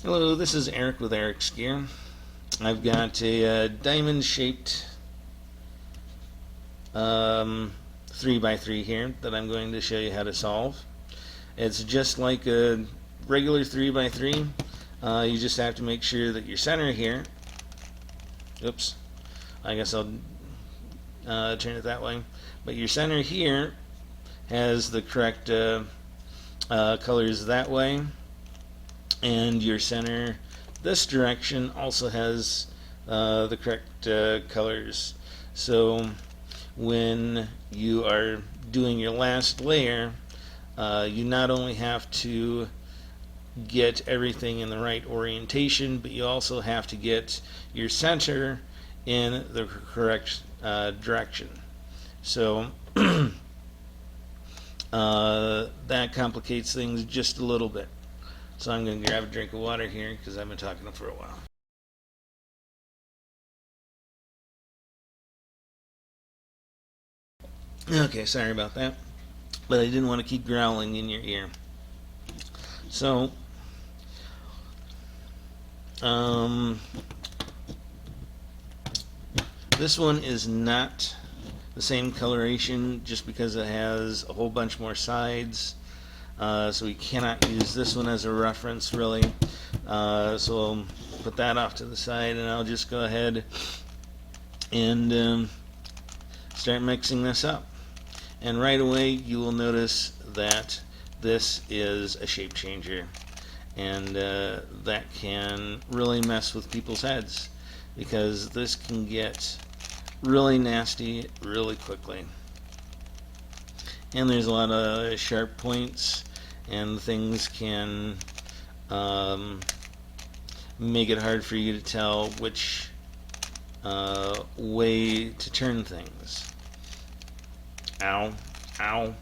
Hello, this is Eric with Eric's Gear. I've got a diamond-shaped 3x3 here that I'm going to show you how to solve. It's just like a regular 3x3. You just have to make sure that your center here, oops, I guess I'll turn it that way, but your center here has the correct colors that way, and your center this direction also has the correct colors. So when you are doing your last layer, you not only have to get everything in the right orientation, but you also have to get your center in the correct direction. So that complicates things just a little bit. So I'm going to grab a drink of water here because I've been talking for a while. Okay, sorry about that. But I didn't want to keep growling in your ear. So, this one is not the same coloration just because it has a whole bunch more sides. So we cannot use this one as a reference really. So I'll put that off to the side, and I'll just go ahead and start mixing this up. And right away you will notice that this is a shape changer, and that can really mess with people's heads because this can get really nasty really quickly. And there's a lot of sharp points, and things can make it hard for you to tell which way to turn things. Ow, ow.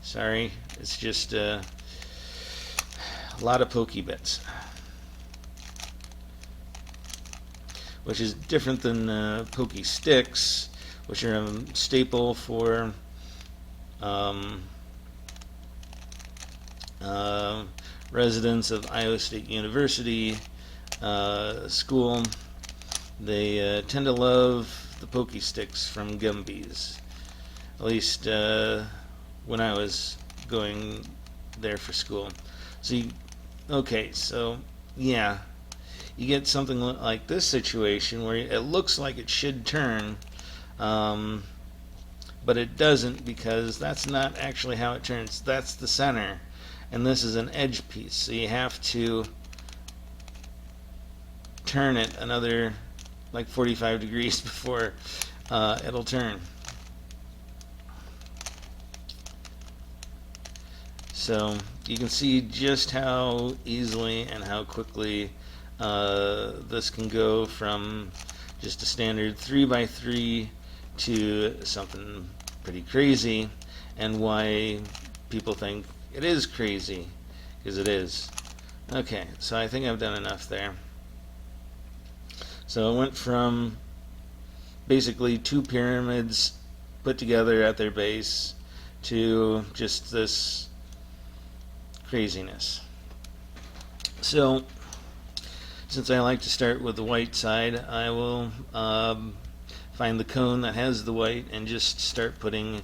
Sorry, it's just a lot of pokey bits, which is different than pokey sticks, which are a staple for residents of Iowa State University school. They tend to love the pokey sticks from Gumby's, at least when I was going there for school. So so yeah, you get something like this situation where it looks like it should turn, but it doesn't, because that's not actually how it turns. That's the center, and this is an edge piece, so you have to turn it another like 45 degrees before it'll turn. So you can see just how easily and how quickly this can go from just a standard 3x3 to something pretty crazy, and why people think it is crazy, because it is. Okay, so I think I've done enough there. So it went from basically two pyramids put together at their base to just this craziness. So since I like to start with the white side, I will find the cone that has the white and just start putting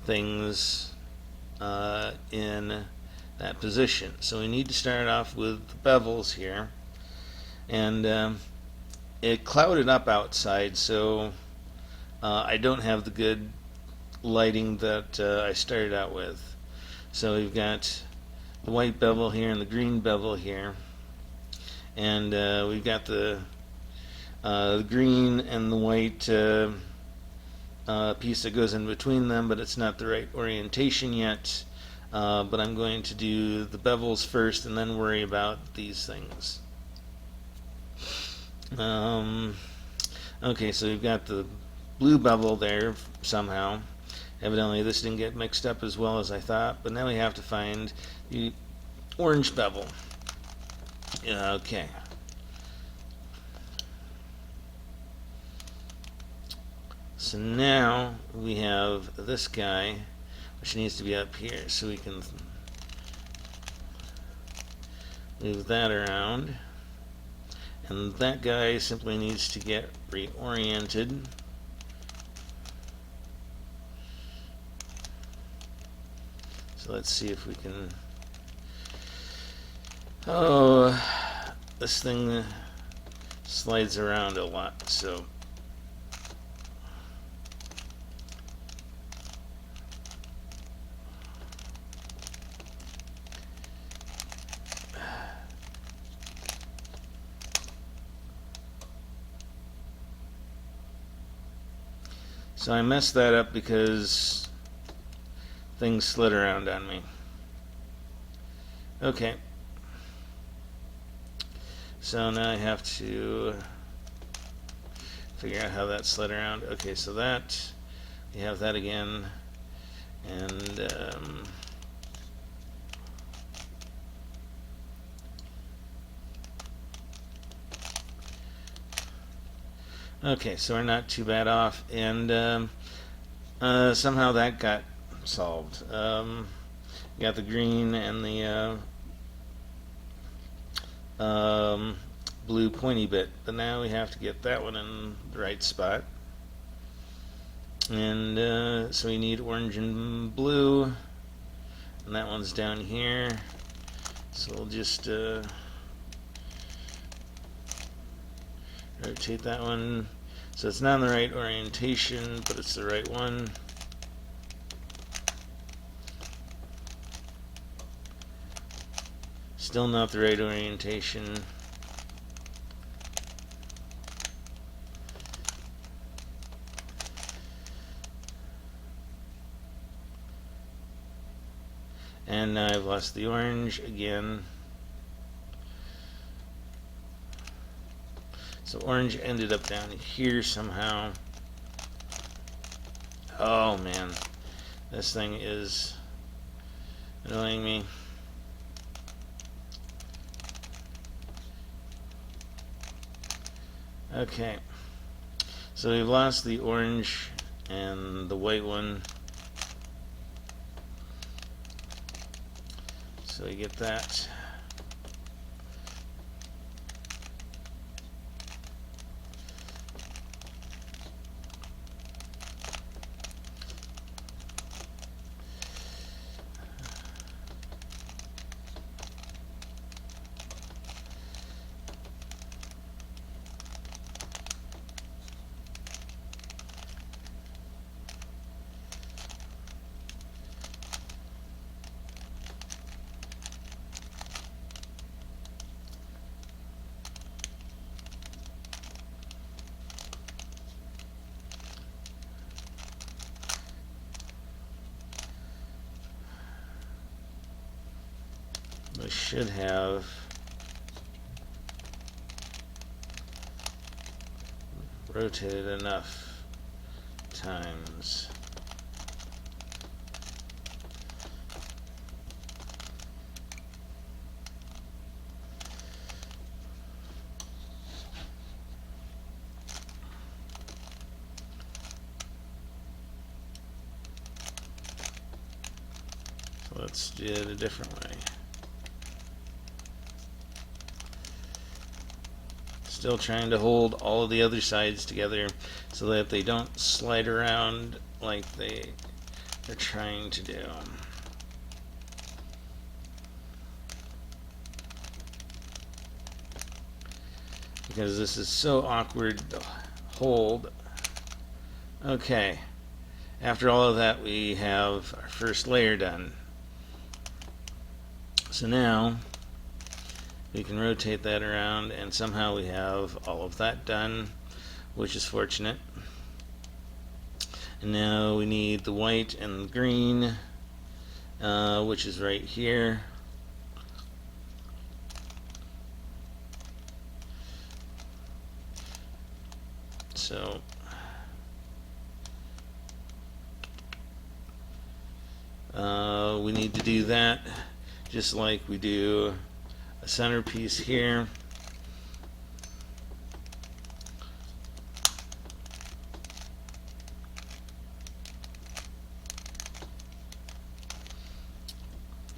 things in that position. So we need to start off with the bevels here, and it clouded up outside, so I don't have the good lighting that I started out with. So we've got the white bevel here and the green bevel here, and we've got the green and the white piece that goes in between them, but it's not the right orientation yet. But I'm going to do the bevels first and then worry about these things. Okay, so we've got the blue bevel there somehow. Evidently this didn't get mixed up as well as I thought, but now we have to find the orange bevel. Okay. So now we have this guy, which needs to be up here, so we can Move that around. And that guy simply needs to get reoriented. So let's see if we can... Oh, this thing slides around a lot, so... So I messed that up because things slid around on me. Okay. So now I have to figure out how that slid around. Okay, so that, we have that again. And okay, so we're not too bad off, and somehow that got solved. Got the green and the blue pointy bit, but now we have to get that one in the right spot. And so we need orange and blue, and that one's down here. So we'll just rotate that one. So it's not in the right orientation, but it's the right one. Still not the right orientation. And now I've lost the orange again. So orange ended up down here somehow. Oh man, this thing is annoying me. Okay, so we've lost the orange and the white one. So we get that. We should have rotated enough times. So let's do it a different way. Still trying to hold all of the other sides together so that they don't slide around like they're trying to do. Because this is so awkward to hold. Okay, after all of that, we have our first layer done. So now we can rotate that around, and somehow we have all of that done, which is fortunate. And now we need the white and the green, which is right here. So we need to do that just like we do a centerpiece here.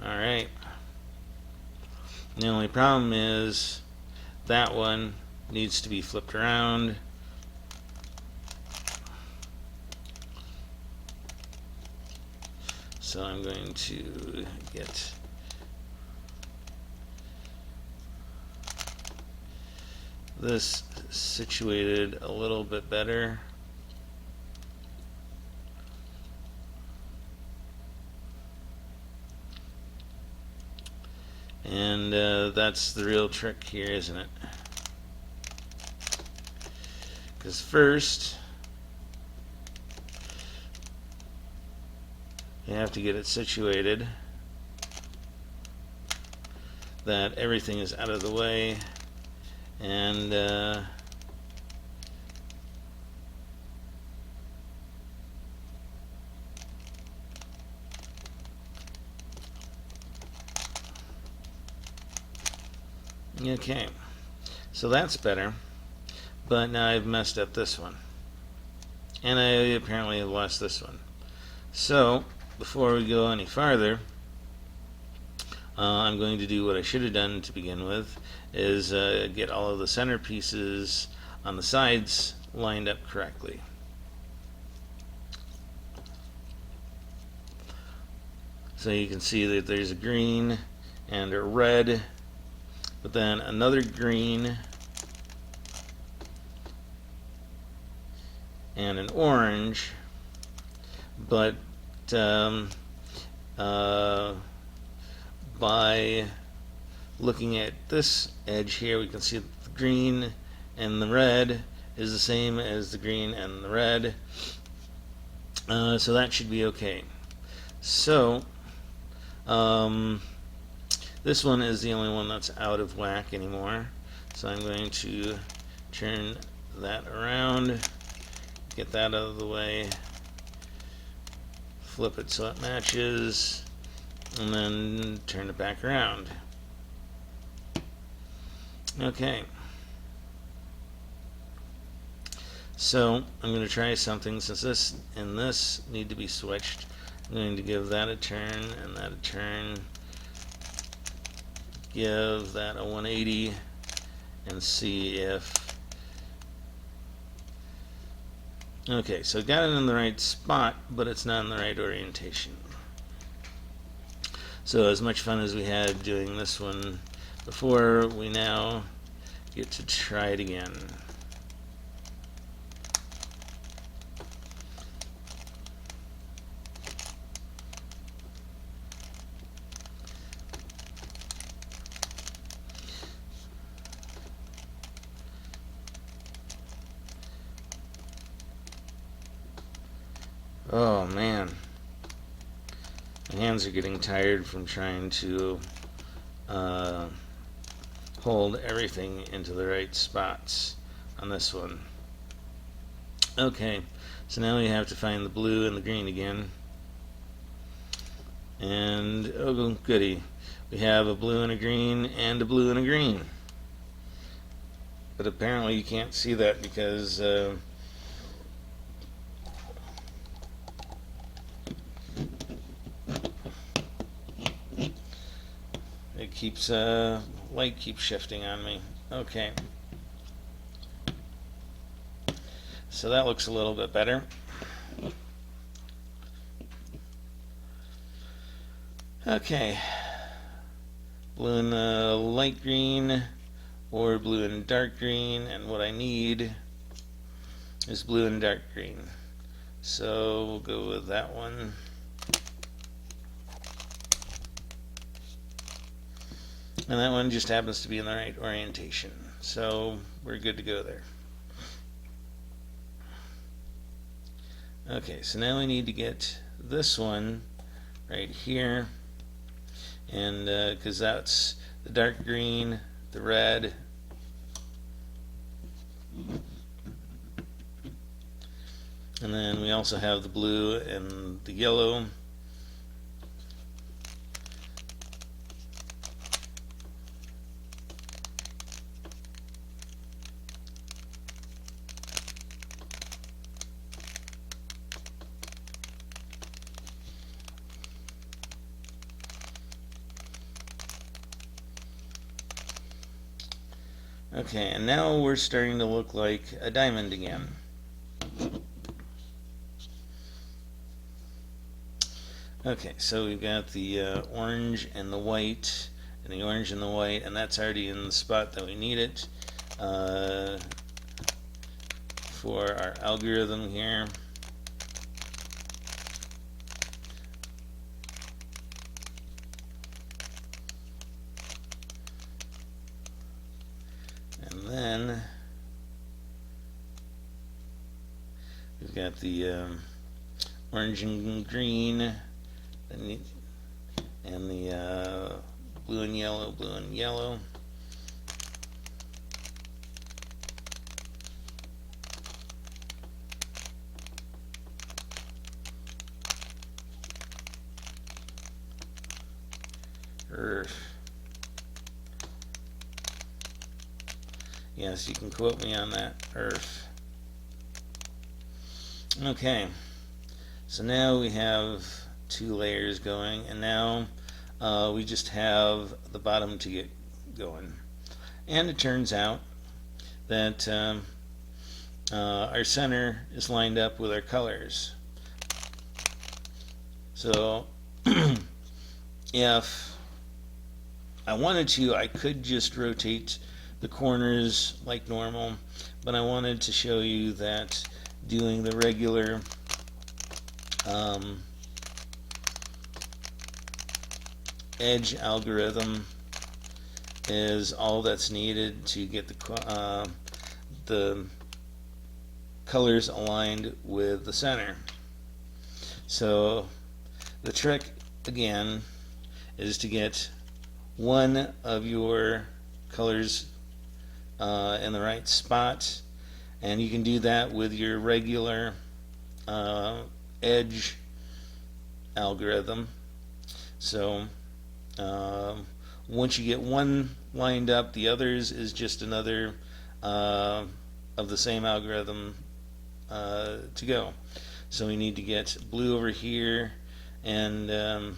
Alright. The only problem is that one needs to be flipped around. So I'm going to get this situated a little bit better. And that's the real trick here, isn't it? Because first, you have to get it situated that everything is out of the way, and okay, so that's better, but now I've messed up this one, and I apparently have lost this one. So before we go any farther, I'm going to do what I should have done to begin with, is get all of the center pieces on the sides lined up correctly. So you can see that there's a green and a red, but then another green and an orange, but by looking at this edge here, we can see that the green and the red is the same as the green and the red, so that should be okay. So this one is the only one that's out of whack anymore, so I'm going to turn that around, get that out of the way, flip it so it matches, and then turn it back around. Okay, so I'm going to try something. Since this and this need to be switched, I'm going to give that a turn and that a turn, give that a 180, and see if... Okay, so I got it in the right spot, but it's not in the right orientation. So as much fun as we had doing this one before, we now get to try it again. Oh man, my hands are getting tired from trying to hold everything into the right spots on this one. Okay, so now we have to find the blue and the green again. And oh goody, we have a blue and a green and a blue and a green. But apparently you can't see that because it keeps light keeps shifting on me. Okay, so that looks a little bit better. Okay, blue and light green or blue and dark green, and what I need is blue and dark green, so we'll go with that one. And that one just happens to be in the right orientation, so we're good to go there. Okay, so now we need to get this one right here, and because that's the dark green, the red, and then we also have the blue and the yellow. Okay, and now we're starting to look like a diamond again. Okay, so we've got the orange and the white, and the orange and the white, and that's already in the spot that we need it for our algorithm here. And then we've got the orange and green, and the blue and yellow, blue and yellow. Yes, you can quote me on that. Okay, so now we have 2 layers going, and now we just have the bottom to get going. And it turns out that our center is lined up with our colors. So if I wanted to, I could just rotate the corners like normal, but I wanted to show you that doing the regular edge algorithm is all that's needed to get the colors aligned with the center. So the trick again is to get one of your colors in the right spot, and you can do that with your regular edge algorithm. So once you get one lined up, the others is just another of the same algorithm to go. So we need to get blue over here, and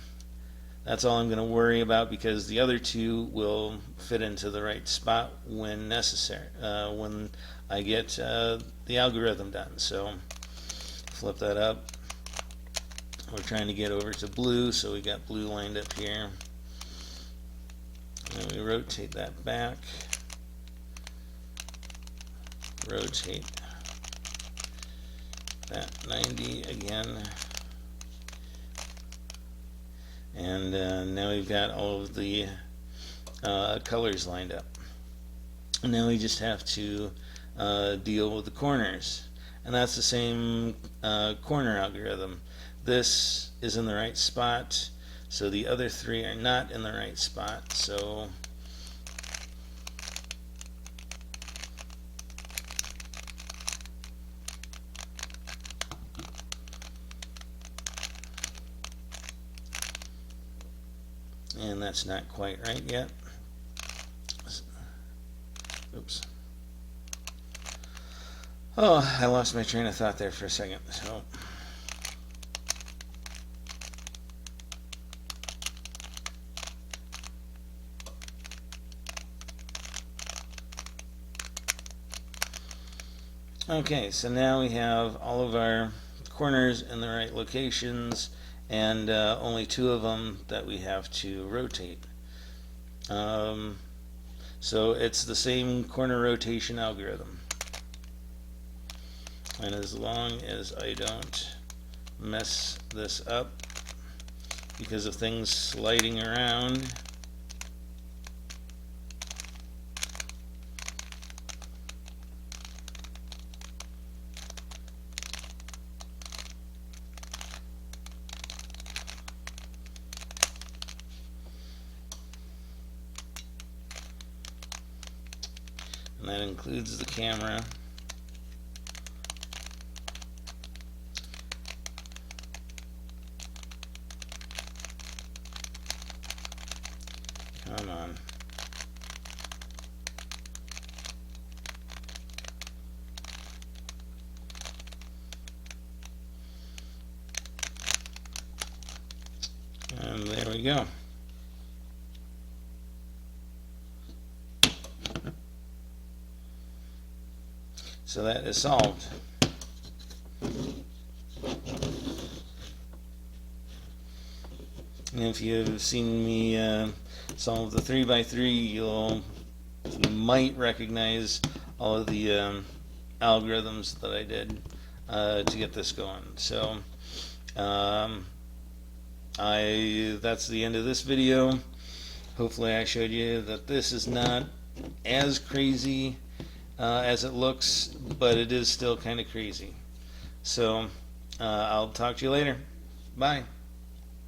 that's all I'm going to worry about, because the other 2 will fit into the right spot when necessary, when I get the algorithm done. So flip that up. We're trying to get over to blue, so we got blue lined up here. And we rotate that back. Rotate that 90 again. And now we've got all of the colors lined up. And now we just have to deal with the corners. And that's the same corner algorithm. This is in the right spot, so the other 3 are not in the right spot. So and that's not quite right yet. Oops. Oh, I lost my train of thought there for a second. So okay, so now we have all of our corners in the right locations, and only 2 of them that we have to rotate. So it's the same corner rotation algorithm. And as long as I don't mess this up because of things sliding around, and that includes the camera. Come on. And there we go. So that is solved. And if you've seen me solve the 3x3, you might recognize all of the algorithms that I did to get this going. So that's the end of this video. Hopefully I showed you that this is not as crazy as it looks, but it is still kind of crazy. So I'll talk to you later. Bye.